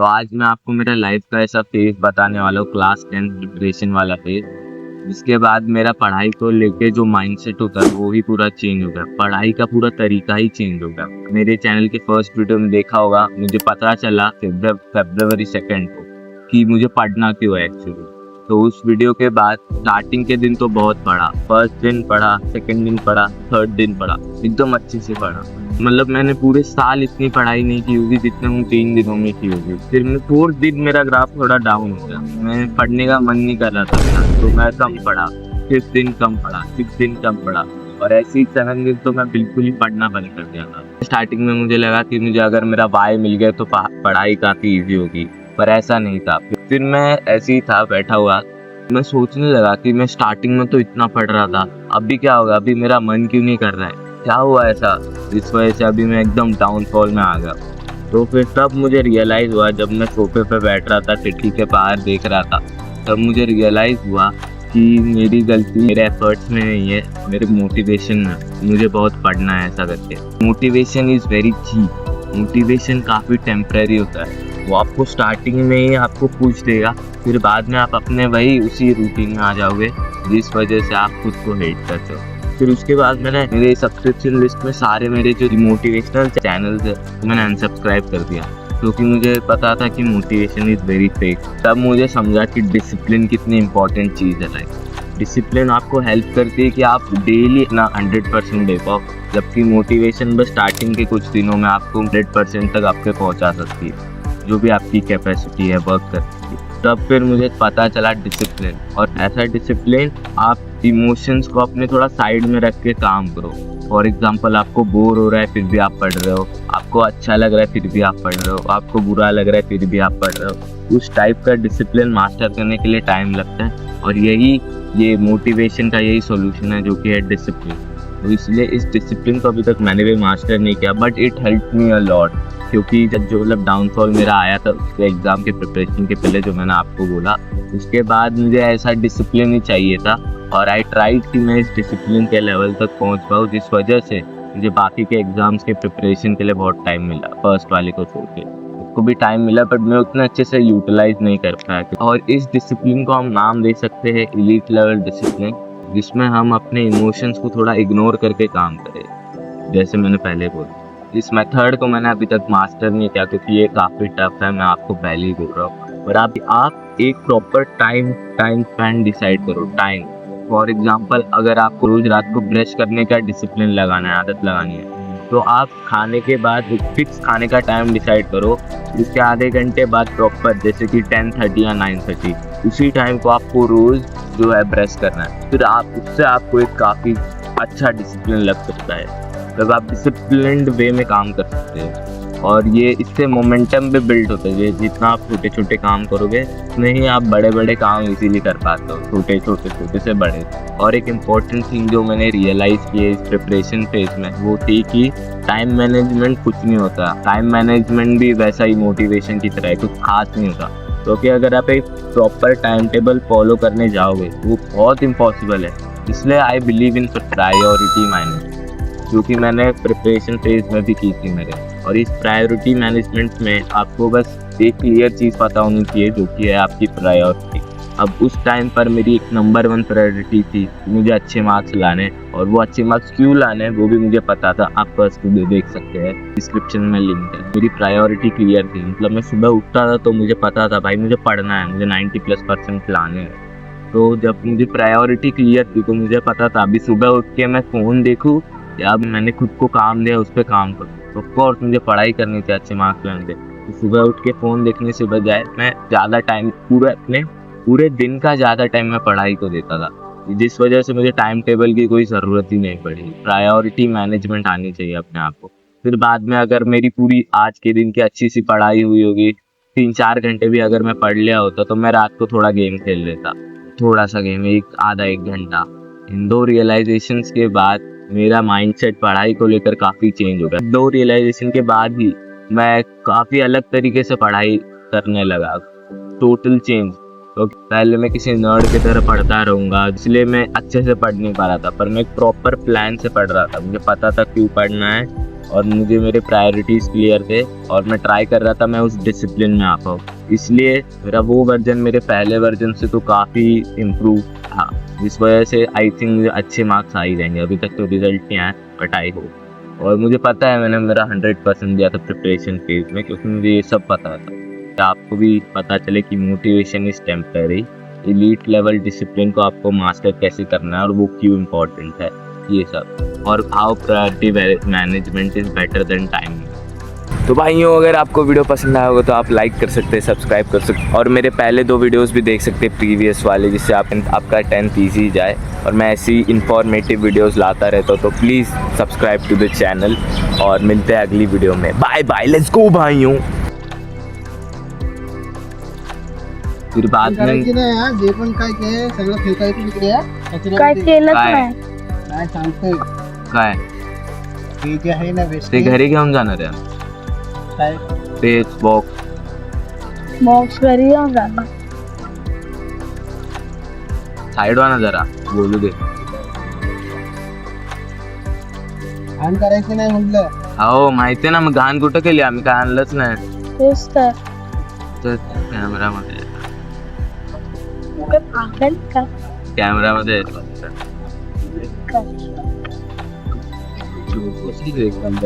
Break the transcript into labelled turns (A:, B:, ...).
A: तो आज मैं आपको मेरा लाइफ का ऐसा फेज बताने वाला हूँ, क्लास 10 प्रिपरेशन वाला फेज। जिसके बाद मेरा पढ़ाई को लेके जो माइंडसेट होता है वो ही पूरा चेंज हो गया। पढ़ाई का पूरा तरीका ही चेंज हो गया। मेरे चैनल के फर्स्ट वीडियो में देखा होगा, मुझे पता चला फरवरी 2 को कि मुझे पढ़ना क्यों है एक्चुअली। तो उस वीडियो के बाद स्टार्टिंग के दिन तो बहुत पढ़ा, फर्स्ट दिन पढ़ा, सेकंड दिन पढ़ा, थर्ड दिन पढ़ा, एकदम अच्छे से पढ़ा। मतलब मैंने पूरे साल इतनी पढ़ाई नहीं की होगी जितने हूँ 3 दिनों में की होगी। फिर मैं 4th दिन मेरा ग्राफ थोड़ा डाउन हो गया, मैं पढ़ने का मन नहीं कर रहा था, तो मैं कम पढ़ा। 5th दिन कम पढ़ा, 6th दिन कम पढ़ा, और ऐसे ही 7 दिन तो मैं बिल्कुल ही पढ़ना बंद कर दिया था। स्टार्टिंग में मुझे लगा कि मुझे अगर मेरा वाई मिल गया तो पढ़ाई काफ़ी ईजी होगी, पर ऐसा नहीं था। फिर मैं ऐसे ही था बैठा हुआ, मैं सोचने लगा कि मैं स्टार्टिंग में तो इतना पढ़ रहा था, अभी क्या होगा, अभी मेरा मन क्यों नहीं कर रहा है, क्या हुआ ऐसा, इस वजह से अभी मैं एकदम डाउनफॉल में आ गया। तो फिर तब मुझे रियलाइज़ हुआ, जब मैं सोफे पे बैठ रहा था, खिड़की के बाहर देख रहा था, तब मुझे रियलाइज़ हुआ कि मेरी गलती मेरे एफर्ट्स में नहीं है, मेरे मोटिवेशन में। मुझे बहुत पढ़ना है ऐसा करके। Motivation is very cheap. Motivation काफ़ी टेम्परेरी होता है, वो आपको स्टार्टिंग में ही आपको पुश देगा, फिर बाद में आप अपने वही उसी रूटीन में आ जाओगे जिस वजह से आप खुद को हेट करते हो। फिर उसके बाद मैंने मेरे सब्सक्रिप्शन लिस्ट में सारे मेरे जो मोटिवेशनल चैनल्स है मैंने अनसब्सक्राइब कर दिया, क्योंकि मुझे पता था कि मोटिवेशन इज़ वेरी फेक। तब मुझे समझा कि डिसिप्लिन कितनी इंपॉर्टेंट चीज़ है लाइफ। डिसिप्लिन आपको हेल्प करती है कि आप डेली अपना 100% दे पाओ, जबकि मोटिवेशन बस स्टार्टिंग के कुछ दिनों में आपको 100% तक आपके पहुंचा सकती है, जो भी आपकी कैपेसिटी है वर्क करती है। तब फिर मुझे पता चला डिसिप्लिन, और ऐसा डिसिप्लिन आप इमोशंस को अपने थोड़ा साइड में रख के काम करो। फॉर एग्जांपल, आपको बोर हो रहा है फिर भी आप पढ़ रहे हो, आपको अच्छा लग रहा है फिर भी आप पढ़ रहे हो, आपको बुरा लग रहा है फिर भी आप पढ़ रहे हो। उस टाइप का डिसिप्लिन मास्टर करने के लिए टाइम लगता है, और ये मोटिवेशन का यही सॉल्यूशन है, जो कि है डिसिप्लिन। तो इसलिए इस डिसिप्लिन को अभी तक मैंने भी मास्टर नहीं किया, but it help me a lot. क्योंकि जब जो मतलब डाउनफॉल मेरा आया था उसके एग्ज़ाम के प्रिपरेशन के पहले, जो मैंने आपको बोला, उसके बाद मुझे ऐसा डिसिप्लिन ही चाहिए था, और आई ट्राइड कि मैं इस डिसिप्लिन के लेवल तक पहुंच पाऊँ, जिस वजह से मुझे बाकी के एग्ज़ाम्स के प्रिपरेशन के लिए बहुत टाइम मिला। फर्स्ट वाले को छोड़ के उसको भी टाइम मिला, बट मैं उतना अच्छे से यूटिलाइज नहीं कर पाया। और इस डिसिप्लिन को हम नाम दे सकते हैं एलीट लेवल डिसिप्लिन, जिसमें हम अपने इमोशंस को थोड़ा इग्नोर करके काम करें, जैसे मैंने पहले बोला। इस मेथड को मैंने अभी तक मास्टर नहीं किया, क्योंकि ये काफ़ी टफ है, मैं आपको पहले ही बोल रहा हूँ। पर आप एक प्रॉपर टाइम स्पेंड डिसाइड करो। टाइम, फॉर एग्जांपल, अगर आपको रोज रात को ब्रश करने का डिसिप्लिन लगाना है, आदत लगानी है, तो आप खाने के बाद एक फिक्स खाने का टाइम डिसाइड करो। इसके आधे घंटे बाद प्रॉपर, जैसे कि 10:30 या 9:30, उसी टाइम को आपको रोज़ जो है ब्रश करना है। फिर उससे आपको एक काफ़ी अच्छा डिसिप्लिन लग सकता है, तब आप डिसिप्लिन्ड वे में काम कर सकते हैं। और ये इससे मोमेंटम भी बिल्ड होता है। जितना आप छोटे छोटे काम करोगे, उतने ही आप बड़े बड़े काम इजीली कर पाते हो, छोटे से बड़े। और एक इम्पॉर्टेंट थिंग जो मैंने रियलाइज़ की है इस प्रिपरेशन फेज में, वो थी कि टाइम मैनेजमेंट कुछ नहीं होता। टाइम मैनेजमेंट भी वैसा ही मोटिवेशन की तरह है, कुछ खास नहीं होता। क्योंकि अगर आप एक प्रॉपर टाइम टेबल फॉलो करने जाओगे, वो बहुत इम्पॉसिबल है। इसलिए I believe in priority management, जो कि मैंने प्रिपरेशन फेज में भी की थी मेरे। और इस प्रायोरिटी मैनेजमेंट में आपको बस एक क्लियर चीज़ पता होनी चाहिए, जो कि है आपकी प्रायोरिटी। अब उस टाइम पर मेरी एक नंबर 1 प्रायोरिटी थी मुझे अच्छे मार्क्स लाने, और वो अच्छे मार्क्स क्यों लाने वो भी मुझे पता था। आप फर्स्ट वीडियो देख सकते हैं, डिस्क्रिप्शन में लिंक है। मेरी प्रायोरिटी क्लियर थी, मतलब मैं सुबह उठता था तो मुझे पता था भाई मुझे पढ़ना है, मुझे 90+% लाने हैं। तो जब मुझे प्रायोरिटी क्लियर थी तो मुझे पता था अभी सुबह उठ के मैं फ़ोन देखूँ या मैंने खुद को काम दिया उस पर काम करूँ। तो ऑफकोर्स मुझे पढ़ाई करनी थी, अच्छे मार्क्स लाने थे। तो सुबह उठ के फ़ोन देखने से बजाय मैं ज़्यादा टाइम पूरे दिन का ज़्यादा टाइम मैं पढ़ाई को देता था, जिस वजह से मुझे टाइम टेबल की कोई ज़रूरत ही नहीं पड़ी। प्रायोरिटी मैनेजमेंट आनी चाहिए अपने आप को। फिर बाद में अगर मेरी पूरी आज के दिन की अच्छी सी पढ़ाई हुई होगी, 3-4 घंटे भी अगर मैं पढ़ लिया होता, तो मैं रात को थोड़ा गेम खेल लेता, थोड़ा सा गेम, आधा एक घंटा। इन 2 रियलाइजेशंस के बाद मेरा माइंडसेट पढ़ाई को लेकर काफ़ी चेंज हो गया। 2 रियलाइजेशन के बाद ही मैं काफ़ी अलग तरीके से पढ़ाई करने लगा, टोटल चेंज। तो पहले मैं किसी नर्ड की तरह पढ़ता रहूँगा, इसलिए मैं अच्छे से पढ़ नहीं पा रहा था, पर मैं एक प्रॉपर प्लान से पढ़ रहा था। मुझे पता था क्यों पढ़ना है, और मुझे मेरे प्रायोरिटीज क्लियर थे और मैं ट्राई कर रहा था मैं उस डिसिप्लिन में आ पाऊँ। इसलिए मेरा वो वर्जन मेरे पहले वर्जन से तो काफ़ी इम्प्रूव था, जिस वजह से आई थिंक मुझे अच्छे मार्क्स आ ही जाएंगे। अभी तक तो रिजल्ट नहीं आया, बट आई होप। और मुझे पता है मैंने मेरा 100% दिया था प्रिपरेशन फेज में, क्योंकि मुझे ये सब पता था कि आपको भी पता चले कि motivation is temporary, elite level discipline को आपको मास्टर कैसे करना है और वो क्यों इम्पोर्टेंट है, ये सब, और how priority management is better than time. तो भाइयों, अगर आपको वीडियो पसंद आया होगा तो आप लाइक कर सकते हैं, सब्सक्राइब कर सकते हैं और मेरे पहले 2 वीडियोस भी देख सकते हैं प्रीवियस वाले, जिससे आपका 10th ईजी जाए। और मैं ऐसी इंफॉर्मेटिव वीडियोस लाता रहता हूँ, तो please subscribe to the channel और मिलते हैं अगली वीडियो में। बाय बाय, लेट्स गो भाइयों। फिर बाद में
B: यार जे पण काय के सगळं फेकायचं तिकडे
C: काय केलंच
A: काय?
C: नाही.
B: काय सांगतोय
A: काय
B: ते जे आहे ना वेस्ट
A: ते घरी घेऊन जाणार आहे
B: काय
A: ते बॉक्स
C: बॉक्स घरी येऊन जाणार.
A: साइड वा ना जरा बोलू दे.
B: घाण करायचं नाही म्हटलं.
A: हो माहिती आहे ना, मग घाण कुठं केली आम्ही, काय आणलंच नाही.
C: तेच तर.
A: कॅमेरामध्ये
C: कुठे पागल का?
A: कॅमेरामध्ये
C: काय?
A: एकदम